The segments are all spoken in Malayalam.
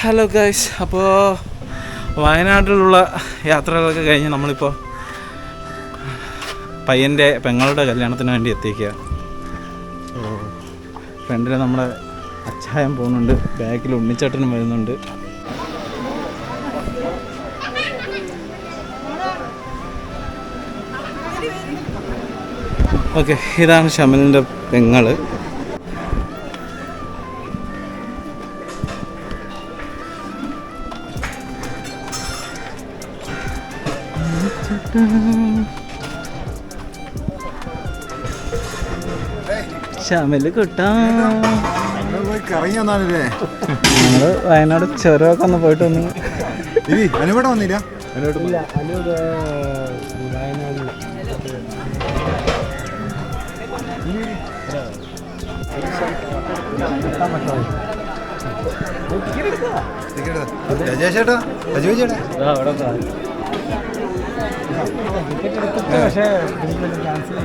ഹലോ ഗൈസ്, അപ്പോൾ വയനാട്ടിലുള്ള യാത്രകളൊക്കെ കഴിഞ്ഞ് നമ്മളിപ്പോൾ പയ്യൻ്റെ പെങ്ങളുടെ കല്യാണത്തിന് വേണ്ടി എത്തിക്കുക. ഫ്രണ്ടിൽ നമ്മുടെ അച്ചായൻ പോകുന്നുണ്ട്, ബാക്കിൽ ഉണ്ണിച്ചേട്ടനും വരുന്നുണ്ട്. ഓക്കെ, ഇതാണ് ഷമലിൻ്റെ പെങ്ങള്. ഷമല് കുട്ടാ, ഞങ്ങള് വയനാട് ചുരമൊക്കെ ഒന്ന് പോയിട്ട് വന്നു. അനുവിടെ വന്നില്ല? ചേട്ടാ അജു ചേട്ടാ പക്ഷേ ക്യാൻസൽ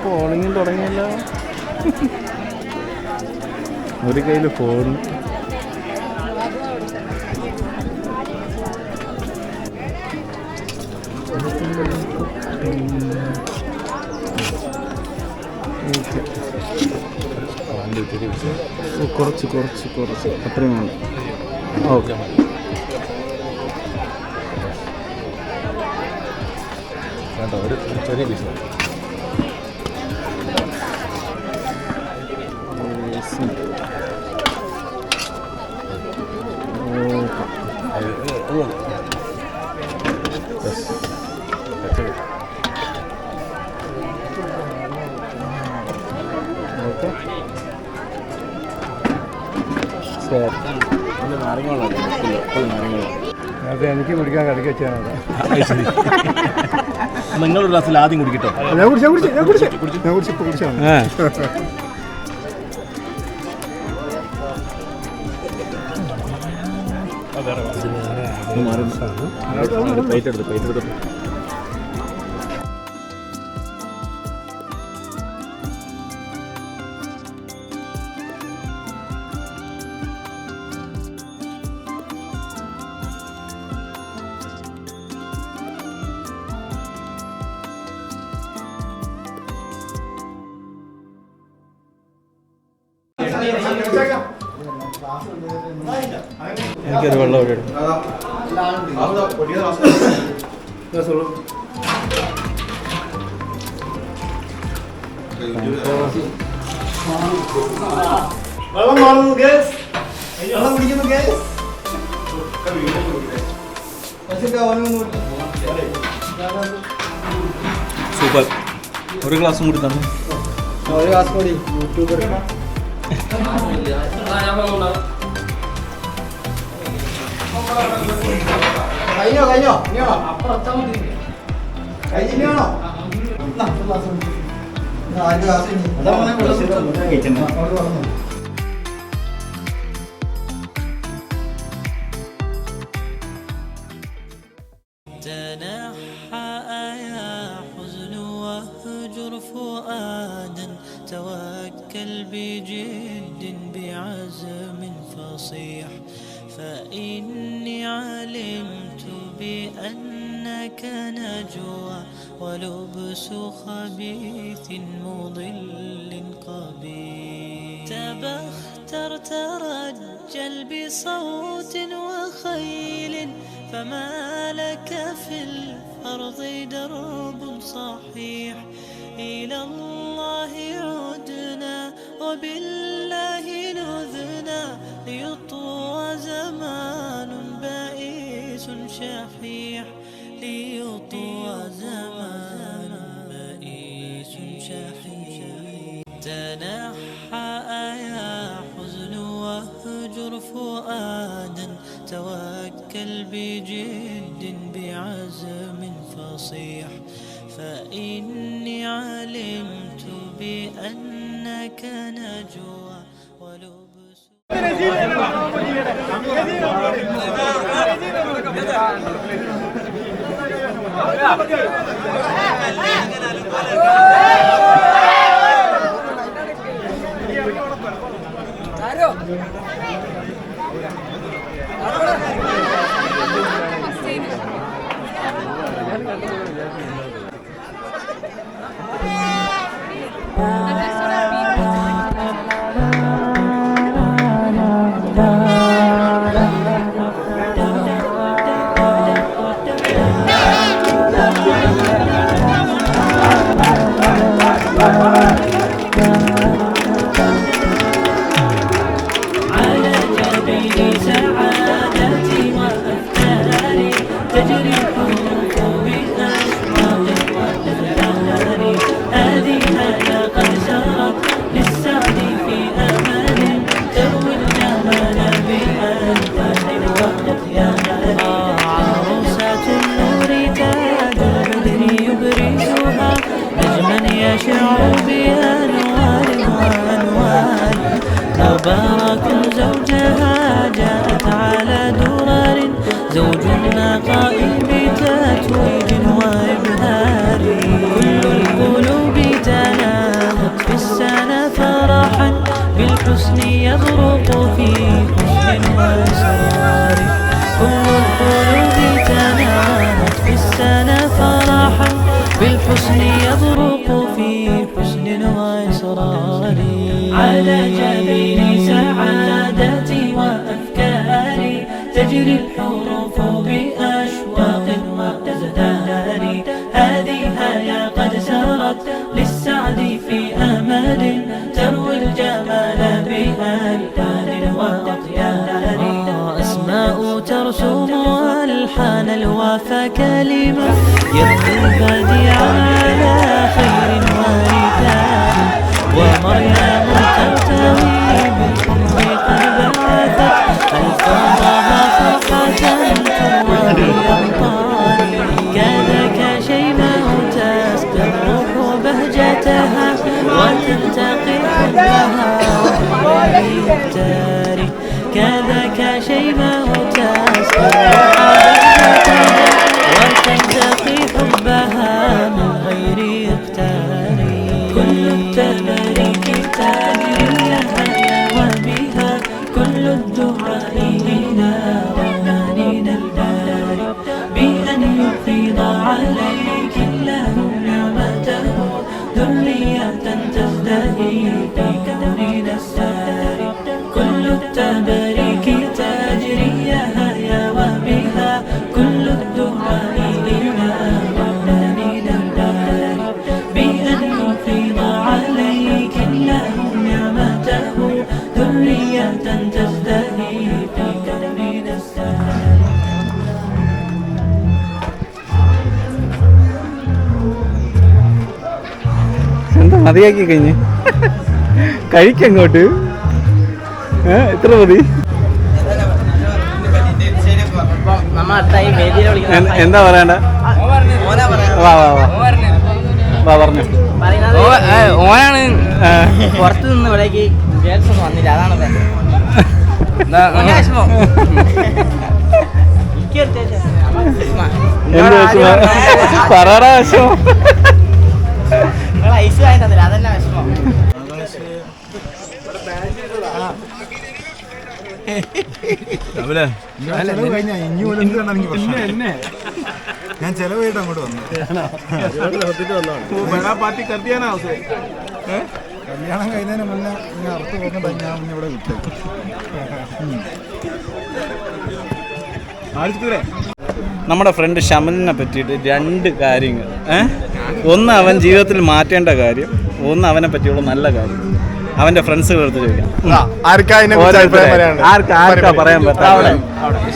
പോളിങ് തുടങ്ങിയല്ലോ. ഒരു കയ്യിൽ ഫോണും. കുറച്ച് കുറച്ച് കുറച്ച് അത്രയും വേണ്ട. ഓക്കെ, വേണ്ട, ഒരു ചെറിയ പീസ്. അതെ, എനിക്ക് കുടിക്കാൻ കടക്കി വെച്ചാൽ നിങ്ങളൊരു ഗ്ലാസ്സിൽ ആദ്യം കുടിക്കട്ടോ. പ്ലേറ്റ് എടുത്ത് എനിക്കൊരു വെള്ളം ഇവിടെ ഇടും. സൂപ്പർ. ഒരു ഗ്ലാസും കൂടി തന്നെ. ഒരു ഗ്ലാസ് കൂടി. യൂട്യൂബർ കഴിഞ്ഞോ ഇനിയാണോ? കഴിഞ്ഞിട്ടാണോ? توكل بجد بعزم فصيح فإني علمت بأنك نجوى ولبس خبيث مضل قبيح تبختر ترجل بصوت وخيل فما لك في الأرض درب صحيح إلى الله عدنا وبالله نذنا ليطوى زمان بائس شحيح ليطوى زمان بائس شحيح تنحى يا حزن واهجر فؤادا توكل بجد بعزم فصيح فإني علمت بأن أنك نجوى ولبس. تبارك زوجها جاءت على درر زوج النقاء بتتويج وإبهار كل القلوب تنامت في السنة فرحا بالحسن يبرق في حسن وإسرار كل القلوب تنامت في السنة فرحا بالحسن يبرق في حسن وإسرار على جبين سعادتي وأفكاري تجري الحروف بأشواق وأزدار هذه هيا قد سرت للسعد في أمل تروي الجمال بألحان وأطيار أسماء ترسم ألحان الوفا كلمة يبدو البديع على خير ورثان ومريم ترتوي بالحب قد بعثت ألفاظها فرقة تروى بأمطار كذاك شيماء تستبرق بهجتها وتلتقي حبها بالمختار كذاك شيماء تستبرق بهجتها وتلتقي حبها من غير اختار كل التبارك تجري هيا وبها كل الدعاء إلى رحمن الباري بأن يفيض عليك الله نعمته ذرية تزدهي في كون الساري كل التبارك تجري هيا وبها كل الدعاء إلى رحمن الباري بأن يفيض عليك الله نعمته ذرية تزدهي في كون الساري എന്താ മതിയാക്കി കഴിഞ്ഞ് കഴിക്കങ്ങോട്ട് എത്ര മതി എന്താ പറയണ്ട വാ വാ വാ വാ പറഞ്ഞു ഓനാണ് പുറത്തു നിന്ന് ഇവിടേക്ക് ഗേൾസ് ഒന്നും വന്നില്ല അതാണ് എന്ത് വിഷമം പറയടാ വിഷമം ഐസ് വാങ്ങി തന്നില്ല അതല്ല വിഷമം ഞാൻ ചെലവായിട്ട് അങ്ങോട്ട് വന്നു കല്യാണം കഴിഞ്ഞതിന് മുന്നേ ഇങ്ങനെ അറുത്ത് പോകുന്നുണ്ട് ഞാൻ മുന്നേ ഇവിടെ വിട്ടു. നമ്മുടെ ഫ്രണ്ട് ഷമലിനെ പറ്റിയിട്ട് രണ്ട് കാര്യങ്ങൾ ഒന്ന് അവൻ ജീവിതത്തിൽ മാറ്റേണ്ട കാര്യം ഒന്ന് അവനെ പറ്റിയുള്ള നല്ല കാര്യം അവന്റെ ഫ്രണ്ട്സുകൾ എടുത്ത് ചോദിക്കാം. ആർക്കാ പറയാൻ പറ്റാ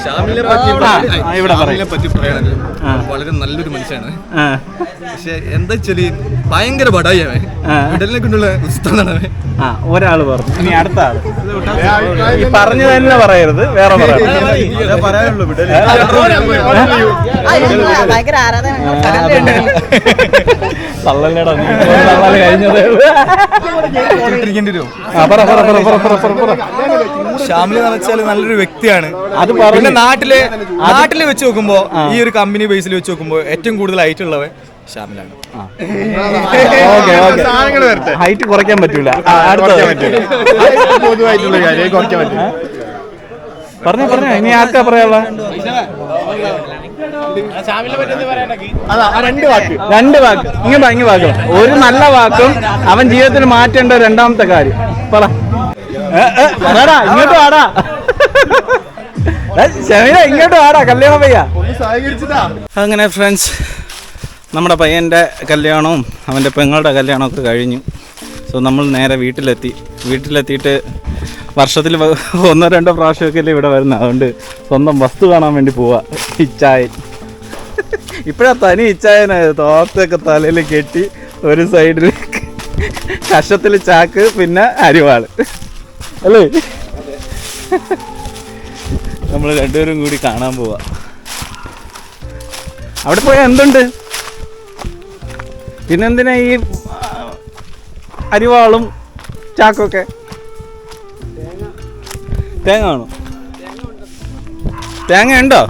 ഷാമിലെ പറ്റി പറയാനല്ലോ വളരെ നല്ലൊരു മനുഷ്യനാണ്. പക്ഷെ എന്താ വെച്ചാല് ഭയങ്കര ബടായിയാവേ ഇടലിനെ കൊണ്ടുള്ള ഉസ്താദാണ്. ഒരാള് പറഞ്ഞു, ഇനി അടുത്ത ആള്. ഈ പറഞ്ഞു തന്നെ പറയരുത്, വേറെ പറയാനുള്ളൂ. ഷാമില് എന്ന് വെച്ചാൽ നല്ലൊരു വ്യക്തിയാണ്. അത് പിന്നെ നാട്ടില് വെച്ച് നോക്കുമ്പോ ഈ ഒരു കമ്പനി ബേസിൽ വെച്ച് നോക്കുമ്പോ ഏറ്റവും കൂടുതൽ ആയിട്ടുള്ളവൻ ഷാമിലാണ്. ഹൈറ്റ് കുറയ്ക്കാൻ പറ്റൂല. പറഞ്ഞോ ഇനി ആർക്കാ പറയാനുള്ള? രണ്ട് വാക്ക് ഇങ്ങ് വാക്കും. ഒരു നല്ല വാക്കും അവൻ ജീവിതത്തിൽ മാറ്റേണ്ട രണ്ടാമത്തെ കാര്യം പറടാ. ഇങ്ങോട്ട് വാടാ ഷമീല, ഇങ്ങോട്ട് വാടാ. കല്യാണം പയ്യ. അങ്ങനെ ഫ്രണ്ട്സ്, നമ്മുടെ പയ്യൻ്റെ കല്യാണവും അവൻ്റെ പെങ്ങളുടെ കല്യാണമൊക്കെ കഴിഞ്ഞു. സോ നമ്മൾ നേരെ വീട്ടിലെത്തിയിട്ട് വർഷത്തിൽ 1-2 പ്രാവശ്യമൊക്കെ അല്ലേ ഇവിടെ വരുന്നത്. അതുകൊണ്ട് സ്വന്തം വസ്തു കാണാൻ വേണ്ടി പോവാ. ഇച്ചായൻ ഇപ്പോഴാ തനി ഇച്ചായനായത്. തോർത്തൊക്കെ തലയിൽ കെട്ടി, ഒരു സൈഡിൽ കഷത്തിൽ ചാക്ക്, പിന്നെ അരിവാള് അല്ലേ. നമ്മൾ രണ്ടുപേരും കൂടി കാണാൻ പോവാ. അവിടെ പോയാൽ എന്തുണ്ട്? പിന്നെന്തിനാ ഈ അരിവാളും ചാക്കൊക്കെ? തേങ്ങ ആണോ? തേങ്ങ ഉണ്ടോ?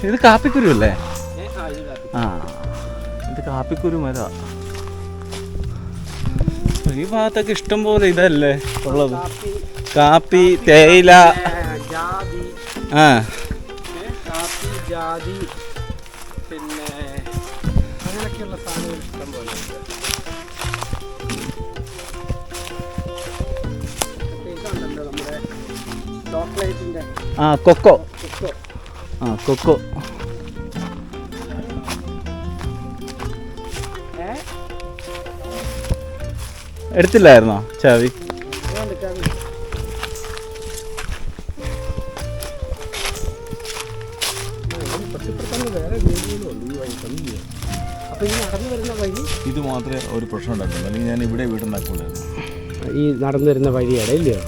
ഇത് കാപ്പിക്കുരു അല്ലേ? ഇത് കാപ്പിക്കുരു മര. ഈ ഭാഗത്തൊക്കെ ഇഷ്ടം പോലെ ഇതല്ലേ ഉള്ളത്. കാപ്പി, തേയില, ജാതി, പിന്നെ അങ്ങനെയൊക്കെയുള്ള സാധനങ്ങൾ ഇഷ്ടം പോലെ. ഇതുണ്ടല്ലോ നമ്മുടെ ചോക്ലേറ്റിന്റെ കൊക്കോ. കൊക്കോ എടുത്തില്ലായിരുന്നോ ചാവി? ഇത് മാത്രമേ ഒരു പ്രശ്നം ഉണ്ടാക്കുള്ളൂ, അല്ലെങ്കിൽ ഞാൻ ഇവിടെ വീടുണ്ടാക്കുള്ളായിരുന്നു. ഈ നടന്നു വരുന്ന വഴിയാണ് ഇല്ലയോ?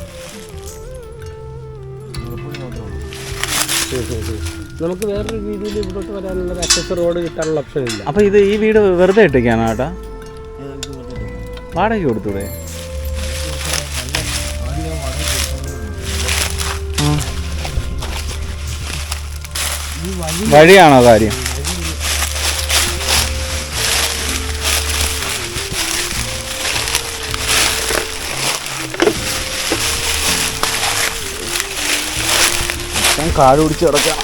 നമുക്ക് വേറൊരു രീതിയിൽ ഇവിടോട്ട് വരാനുള്ള അക്സസ് റോഡ് കിട്ടാനുള്ള ഓപ്ഷൻ ഇല്ല. അപ്പൊ ഇത് ഈ വീട് വെറുതെ ഇട്ടേക്കാണോ ഏട്ടാ? വാടക കൊടുത്തൂടെ? വഴിയാണോ കാര്യം? കാട് പിടിച്ച് കിടക്കാം.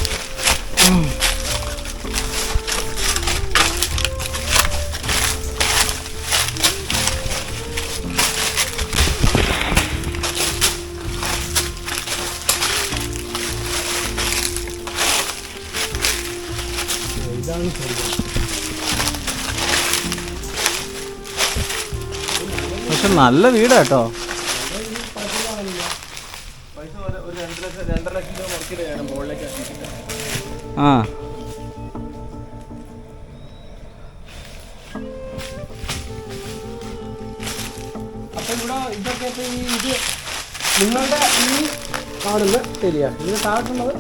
പക്ഷെ നല്ല വീടാട്ടോ. അപ്പൊ ഇവിടെ ഇതൊക്കെ ഇത് നിങ്ങളുടെ ഈ കാണുന്ന ശരിയാ. ഇതിന് താഴത്തുള്ളത്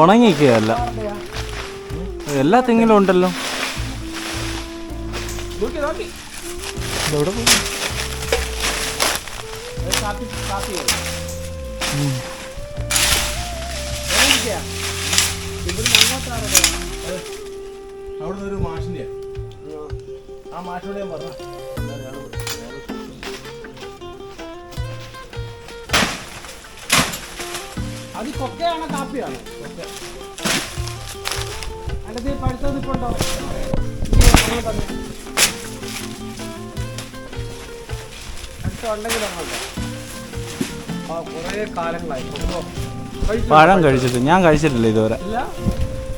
ഉണങ്ങിക്കല്ല, എല്ലാ തെങ്ങിലും ഉണ്ടല്ലോ. എവിടെ പോയി? അവിടെ ഒരു മാഷിന്റെ ആ മാഷിനോട് ഞാൻ പറഞ്ഞു. അത് കൊക്കയാണോ കാപ്പിയാണോ? അതിന്റെ പഴുത്തത് ഇപ്പൊ ഉണ്ടോ? കുറേ കാലങ്ങളായി പഴം കഴിച്ചിട്ട് ഞാൻ കഴിച്ചിട്ടില്ല ഇതുവരെ.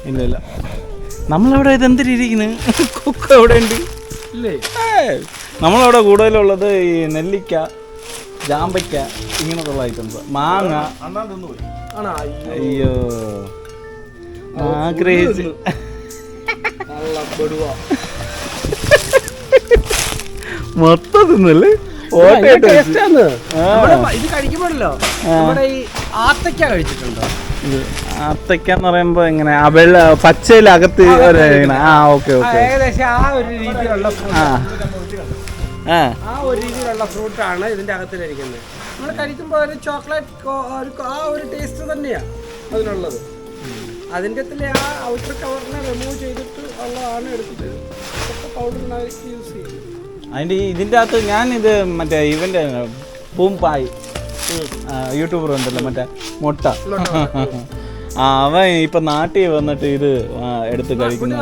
ഇല്ല ഇല്ല. നമ്മളവിടെ ഇതെന്തിരിക്കുന്നു? കൊക്ക എവിടെ ഉണ്ട്? ഇല്ലേ? നമ്മളവിടെ കൂടുതലുള്ളത് ഈ നെല്ലിക്ക, ജാമ്പയ്ക്ക, ഇങ്ങനത്തുള്ള ഐറ്റംസ്. മാങ്ങ. ആണോ? അയ്യോ ആഗ്രഹിച്ച് മൊത്തം തിന്നല്ലേ? ഇത് കഴിക്കുമ്പോഴല്ലോ നമ്മുടെ ഈ ആത്തക്ക കഴിച്ചിട്ടുണ്ടോ? ആത്തക്കാന്ന് പറയുമ്പോ എങ്ങനെ പച്ചയിലകത്ത് ഓക്കെ ഓക്കെ ഏകദേശം ആ ഒരു രീതിയിലുള്ള ആ ഒരു രീതിയിലുള്ള ഫ്രൂട്ടാണ് ഇതിന്റെ അകത്തിലിരിക്കുന്നത്. നമ്മൾ കഴിക്കുമ്പോൾ ഒരു ചോക്ലേറ്റ് ആ ഒരു ടേസ്റ്റ് തന്നെയാണ് അതിനുള്ളത്. അതിൻ്റെ ആ ഔട്ടർ കവറിനെ റിമൂവ് ചെയ്തിട്ട് ഉള്ളതാണ് എടുത്തിട്ട് പൗഡറിനായിട്ട് യൂസ് ചെയ്യുന്നത്. അതിൻ്റെ ഇതിൻ്റെ അകത്ത് ഞാനിത് മറ്റേ ഇവൻ്റെ പൂമ്പായി യൂട്യൂബർ ഉണ്ടല്ലോ മറ്റേ മുട്ട, അവൻ ഇപ്പൊ നാട്ടിൽ വന്നിട്ട് ഇത് എടുത്ത് കഴിക്കുന്ന.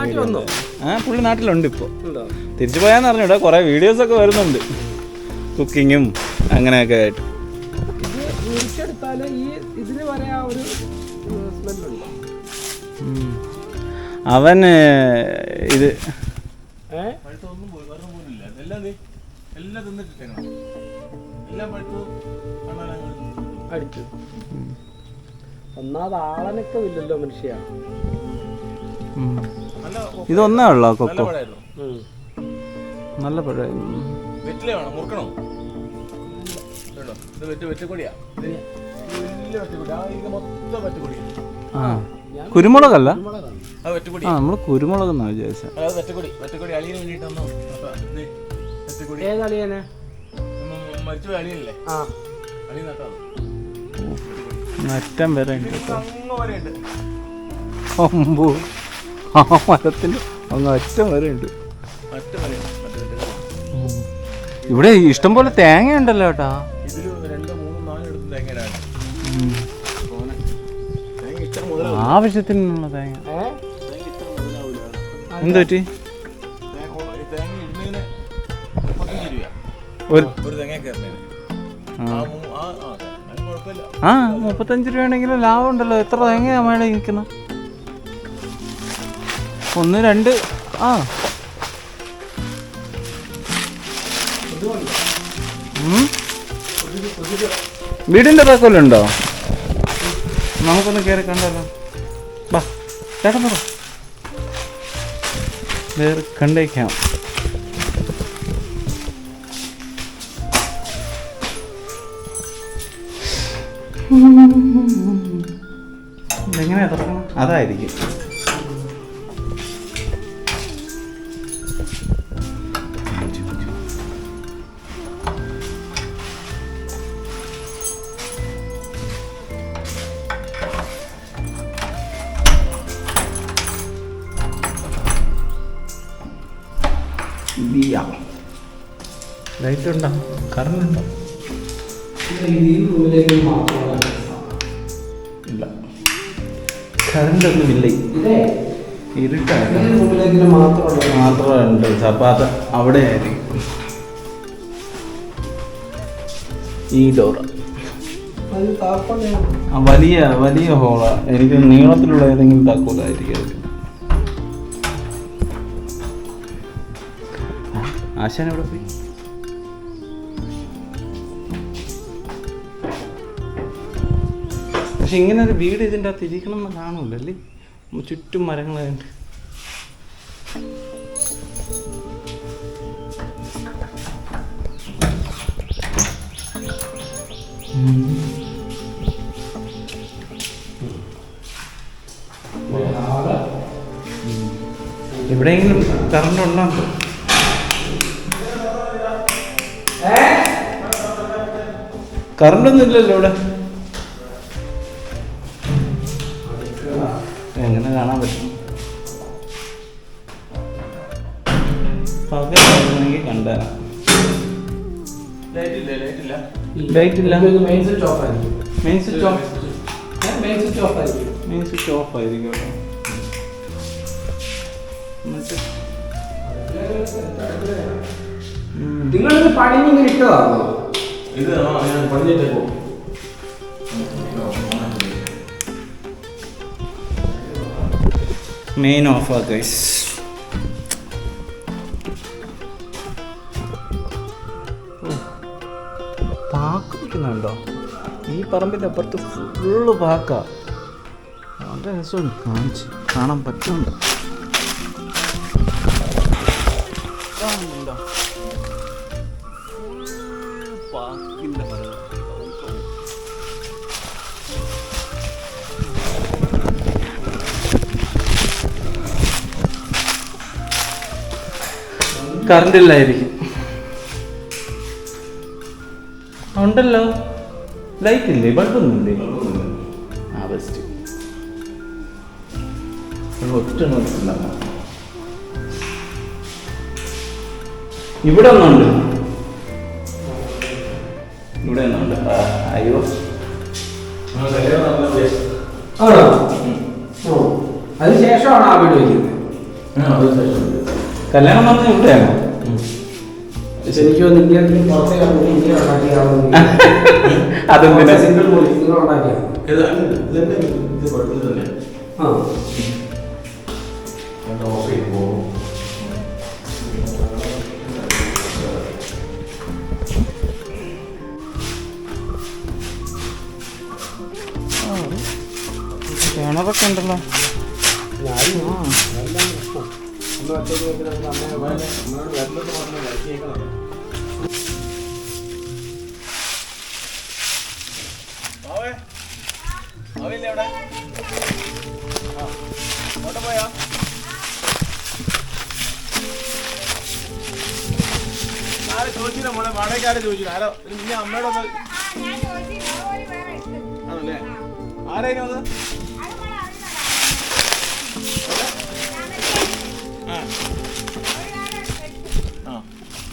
പുള്ളി നാട്ടിലുണ്ട് ഇപ്പോൾ. തിരിച്ചു പോയാന്ന് പറഞ്ഞൂടെ, കുറേ വീഡിയോസൊക്കെ വരുന്നുണ്ട് കുക്കിങ്ങും അങ്ങനെയൊക്കെ ആയിട്ട്. അവന് ഇത് അടിച്ചു. ഒന്നാമത് ആളനൊക്കെ ഇല്ലല്ലോ മനുഷ്യ. ഇതൊന്നേ ഉള്ളോ കൊക്കോ? നല്ല പഴം. കുരുമുളകല്ല, നമ്മള് കുരുമുളകെന്നാ വിചാരിച്ചത്. അറ്റം വരെ ഉണ്ട്. കൊമ്പു ആ മരത്തിന്റെ അങ്ങ് അറ്റം വരെ ഉണ്ട്. ഇവിടെ ഇഷ്ടം പോലെ തേങ്ങ ഉണ്ടല്ലോ ചേട്ടാ. ആവശ്യത്തിനുള്ള തേങ്ങ. എന്ത് പറ്റി? ആ 35 രൂപയാണെങ്കിലും ലാഭം ഉണ്ടല്ലോ. എത്ര തേങ്ങയാ മേലെ നിൽക്കുന്ന? 1 2 വീടിന്റെ താക്കോലുണ്ടോ? നമുക്കൊന്ന് കയറി കണ്ടല്ലോ. ബാ ചേട്ടൻ പറ, വേറെ കണ്ടേക്കാം. എങ്ങനെയാ തുറക്കണം? അതായിരിക്കും. ലൈറ്റ് ഉണ്ടോ? കറണ്ട് ഉണ്ടോ? ഇല്ല, കറണ്ട് ഒന്നുമില്ല. ഇരുട്ടാണ് മാത്രമുണ്ട്. അപ്പം അത് അവിടെ ആയിരിക്കും. ഈ ഡോറ് വലിയ വലിയ ഹോളാ. എനിക്ക് നീളത്തിലുള്ള ഏതെങ്കിലും താക്കോലായിരിക്കും. ആശാൻ എവിടെ പോയി? പക്ഷെ ഇങ്ങനെ ഒരു വീട് ഇതിൻ്റെ അകത്ത് ഇരിക്കണം എന്ന് കാണൂലല്ലേ? ചുറ്റും മരങ്ങളുണ്ട്. എവിടെയെങ്കിലും കറണ്ട് ഉണ്ടോ? കറണ്ടൊന്നും ഇല്ലല്ലോ ഇവിടെ. എങ്ങനെ കാണാൻ പറ്റും? പകലാണെങ്കിൽ കണ്ടുതരാം. ലൈറ്റ് ഇല്ല. മെയിൻ സ്വിച്ച് ഓഫ് ആയിരിക്കും. മെയിൻ സ്വിച്ച് ഓഫ് ആയിരിക്കും. എന്നിട്ട് നിങ്ങളിത് പണിഞ്ഞിങ്ങനെ ഇട്ടതാണോ? ഇത് ഞാൻ പണിഞ്ഞിട്ടേ പോകും. മെയിൻ ഓഫാ ഗൈസ്. പാക്ക് പിടിക്കുന്നുണ്ടോ? ഈ പറമ്പിൻ്റെ അപ്പുറത്ത് ഫുള്ള് പാക്കാ. വളരെ രസമുണ്ട് കാണിച്ച് കാണാൻ പറ്റുന്നുണ്ടോ? കാണുന്നുണ്ടോ? പാക്കിൻ്റെ കറണ്ട് ഇല്ലായിരിക്കും. ഉണ്ടല്ലോ, ലൈറ്റ് ഇല്ലേ? ബൾബൊന്നും ഇല്ലേ? ആ ബെസ്റ്റ്. ഒറ്റ നോക്കില്ല. ഇവിടെ ഒന്നുണ്ട്, ഇവിടെ ഒന്നുണ്ട്. അയ്യോ ആണോ? അതിന് ശേഷമാണ് ആ വീട് വയ്ക്കുന്നത്. കല്യാണം പറഞ്ഞ ഇവിടെയാണോ? എനിക്ക് ഇന്ത്യയിൽ പുറത്തേക്ക് ഇന്ത്യ ഉണ്ടാക്കിയാണ്. അതെന്തിനാ? സിംഗിൾ മോളി നിങ്ങൾ ഉണ്ടാക്കിയാണ്. ആ കിണറൊക്കെ ഉണ്ടല്ലോ. ചോദിച്ചില്ല മോളെ, വാടകയ്ക്കാരെ ചോദിച്ചില്ല. ആരോ ഇനി അമ്മയോട് ആണല്ലേ? ആരായിരുന്നു അത്?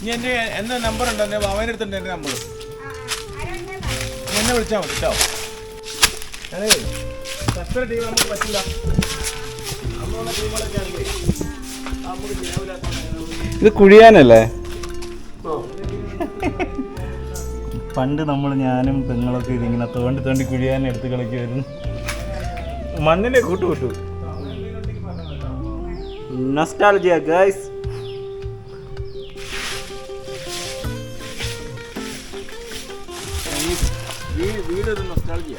ഇനി എൻ്റെ എന്താ നമ്പർ ഉണ്ടോ? എൻ്റെ അവൻ്റെ അടുത്തുണ്ട് എൻ്റെ നമ്പർ. എന്നെ വിളിച്ചാൽ മതി കേട്ടോ. ഞാനേ കസ്റ്റർ ടീം നമുക്ക് പറ്റില്ല. നമ്മളുള്ള ടീമുകളൊക്കെ ആണെങ്കിൽ നമുക്ക് ശരിയാവില്ല. ഇത് കുഴിയാനല്ലേ? പണ്ട് ഞാനും പെങ്ങളൊക്കെ ഇതിങ്ങനെ തോണ്ടി തോണ്ടി കുഴിയാൻ എടുത്ത് കളിക്കുമായിരുന്നു. മണ്ണിനെ കൂട്ടുകൂട്ടു. Nostalgia guys. വീടൊരു നൊസ്റ്റാൾജിയ.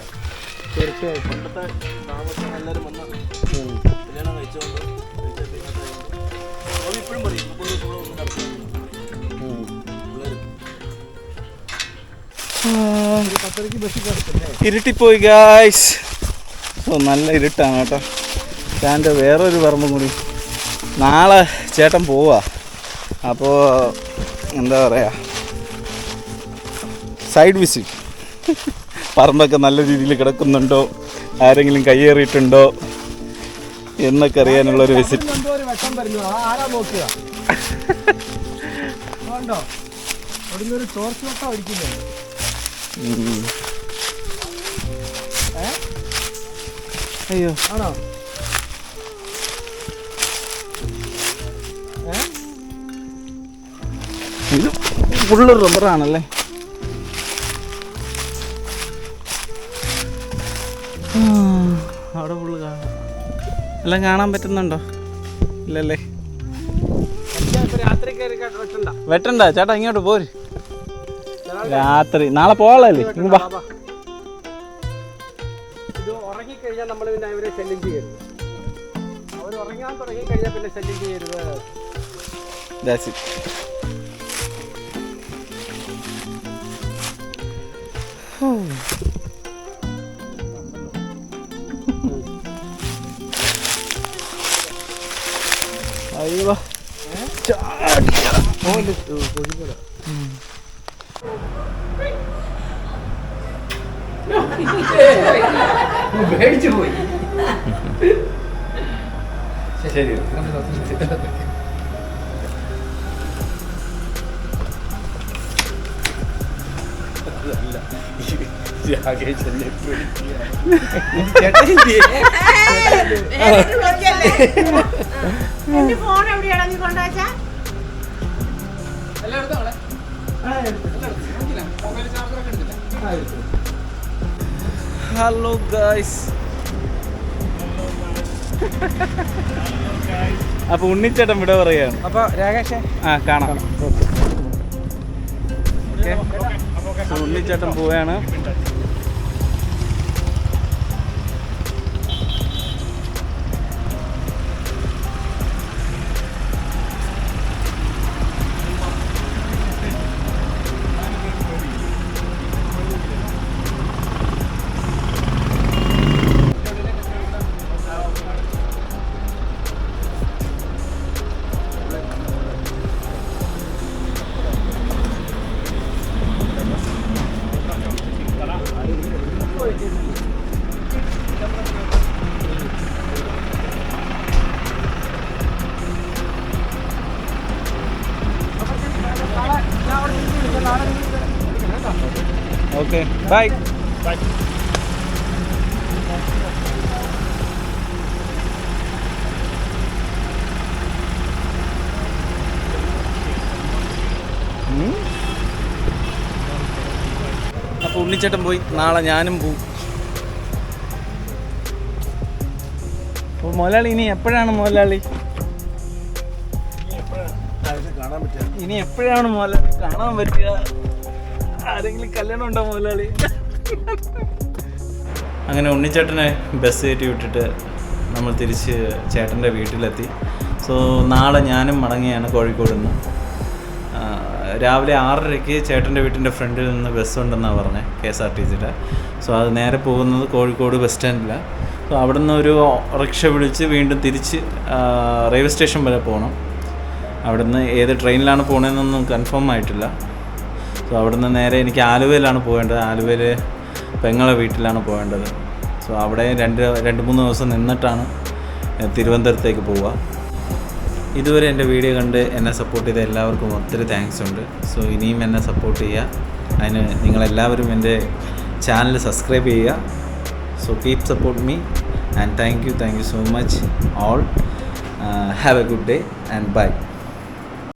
തീർച്ചയായും പണ്ടത്തെ താമസം എല്ലാവരും വന്ന കല്യാണം കഴിച്ചുകൊണ്ട് ഇപ്പോഴും പറയും ഇരുട്ടിപ്പോയി ഗായ്സ്. ഓ നല്ല ഇരുട്ടാണ് കേട്ടോ. ഞാൻ്റെ വേറൊരു പറമ്പും കൂടി നാളെ ചേട്ടൻ പോവാ. അപ്പോൾ എന്താ പറയുക, സൈഡ് വിസിറ്റ്. പറമ്പൊക്കെ നല്ല രീതിയിൽ കിടക്കുന്നുണ്ടോ, ആരെങ്കിലും കയ്യേറിയിട്ടുണ്ടോ എന്നൊക്കെ അറിയാനുള്ളൊരു വിസിറ്റ്. എന്തോ ഒരു വിഷം വരുന്നു. ആരാ നോക്കുക? ഉണ്ടോ? അവിടുന്ന് ഒരു ടോർച്ച് വെട്ടം അടിക്കുന്നുണ്ട്. അയ്യോ ആണോ? ഇത് ഫുള്ള് റബ്ബറാണല്ലേ? അവിടെ ഫുള്ള് കാണാം. എല്ലാം കാണാൻ പറ്റുന്നുണ്ടോ? ഇല്ലല്ലേ? രാത്രി കയറി വെട്ടണ്ട. വെട്ടണ്ട ചേട്ടാ, ഇങ്ങോട്ട് പോര്. രാത്രി നാളെ പോകാളല്ലേ? ഇത് ഉറങ്ങിക്കഴിഞ്ഞാൽ നമ്മൾ പിന്നെ അവരെ ശല്യം ചെയ്യരുത്. അവർ ഉറങ്ങാൻ തുടങ്ങി കഴിഞ്ഞാൽ പിന്നെ ശല്യം ചെയ്യരുത്. That's it. അയ്യോ പേടിച്ചു പോയി. ശരി എന്റെ ഫോൺ എവിടെയാണോ നീ കൊണ്ടുവച്ചാ? Hello guys. അപ്പൊ ഉണ്ണിച്ചേട്ടൻ ഇവിടെ പറയാണ്. അപ്പൊ രാകേഷേ കാണാം. ഓക്കെ, ഉണ്ണിച്ചേട്ടൻ പോവുകയാണ്. Okay, bye. അപ്പോൾ ഉണ്ണിച്ചേട്ടൻ പോയി. നാളെ ഞാനും പോവും. അപ്പോൾ മുതലാളി ഇനി എപ്പോഴാണ് മുതലാളി ഇനി എപ്പോഴാണ് മുതലാളി കാണാൻ പറ്റുക? ആരെങ്കിലും കല്യാണം ഉണ്ടോ മുതലാളി? അങ്ങനെ ഉണ്ണിച്ചേട്ടനെ ബസ് കയറ്റി വിട്ടിട്ട് നമ്മൾ തിരിച്ച് ചേട്ടൻ്റെ വീട്ടിലെത്തി. സോ നാളെ ഞാനും മടങ്ങിയാണ് കോഴിക്കോട് നിന്ന്. രാവിലെ 6:30 ചേട്ടൻ്റെ വീട്ടിൻ്റെ ഫ്രണ്ടിൽ നിന്ന് ബസ്സുണ്ടെന്നാണ് പറഞ്ഞത്, KSRTCയുടെ. സോ അത് നേരെ പോകുന്നത് കോഴിക്കോട് ബസ് സ്റ്റാൻഡിലാണ്. സോ അവിടെ നിന്ന് ഒരു റിക്ഷ വിളിച്ച് വീണ്ടും തിരിച്ച് റെയിൽവേ സ്റ്റേഷൻ വരെ പോകണം. അവിടെ നിന്ന് ഏത് ട്രെയിനിലാണ് പോകണമെന്നൊന്നും കൺഫേം ആയിട്ടില്ല. സോ അവിടെ നിന്ന് നേരെ എനിക്ക് ആലുവയിലാണ് പോകേണ്ടത്. ആലുവയിൽ പെങ്ങളെ വീട്ടിലാണ് പോകേണ്ടത്. സോ അവിടെ 2-3 ദിവസം നിന്നിട്ടാണ് തിരുവനന്തപുരത്തേക്ക് പോവുക. ഇതുവരെ എൻ്റെ വീഡിയോ കണ്ട് എന്നെ സപ്പോർട്ട് ചെയ്ത എല്ലാവർക്കും ഒത്തിരി താങ്ക്സ് ഉണ്ട്. സോ ഇനിയും എന്നെ സപ്പോർട്ട് ചെയ്യുക. അതിന് നിങ്ങളെല്ലാവരും എൻ്റെ ചാനൽ സബ്സ്ക്രൈബ് ചെയ്യുക. So keep support me and thank you so much all. Have a good day and by.